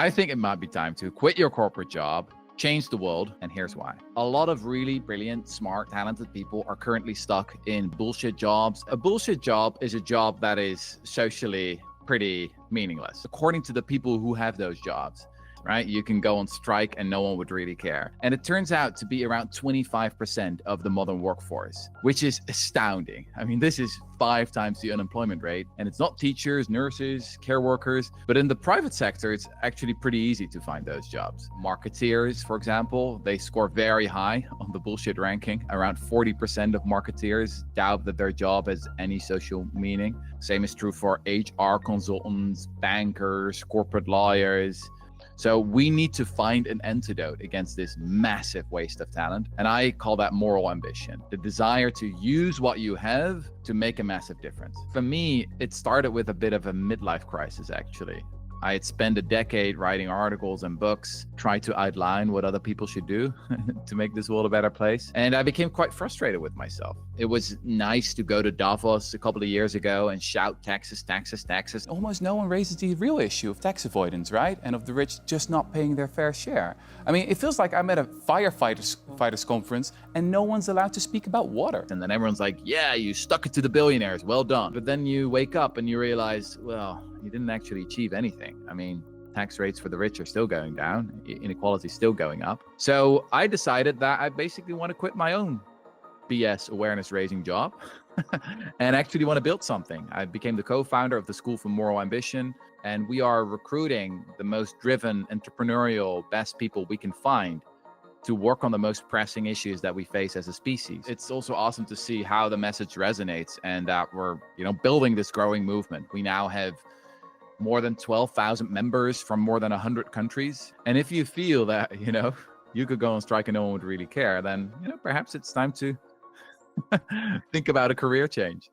I think it might be time to quit your corporate job, change the world, and here's why. A lot of really brilliant, smart, talented people are currently stuck in bullshit jobs. A bullshit job is a job that is socially pretty meaningless, according to the people who have those jobs. Right? You can go on strike and no one would really care. And it turns out to be around 25% of the modern workforce, which is astounding. I mean, this is 5 times the unemployment rate. And it's not teachers, nurses, care workers, but in the private sector, it's actually pretty easy to find those jobs. Marketeers, for example, they score very high on the bullshit ranking. Around 40% of marketeers doubt that their job has any social meaning. Same is true for HR consultants, bankers, corporate lawyers. So we need to find an antidote against this massive waste of talent. And I call that moral ambition, the desire to use what you have to make a massive difference. For me, it started with a bit of a midlife crisis, actually. I had spent a decade writing articles and books, tried to outline what other people should do to make this world a better place. And I became quite frustrated with myself. It was nice to go to Davos a couple of years ago and shout taxes, taxes, taxes. Almost no one raises the real issue of tax avoidance, right? And of the rich just not paying their fair share. I mean, it feels like I'm at a firefighters conference and no one's allowed to speak about water. And then everyone's like, yeah, you stuck it to the billionaires, well done. But then you wake up and you realize, well, you didn't actually achieve anything. I mean, tax rates for the rich are still going down, inequality is still going up. So I decided that I basically want to quit my own BS awareness raising job and actually want to build something. I became the co-founder of the School for Moral Ambition, and we are recruiting the most driven, entrepreneurial, best people we can find to work on the most pressing issues that we face as a species. It's also awesome to see how the message resonates and that we're, building this growing movement. We now have more than 12,000 members from more than 100 countries. And if you feel that, you could go on strike and no one would really care, then, perhaps it's time to think about a career change.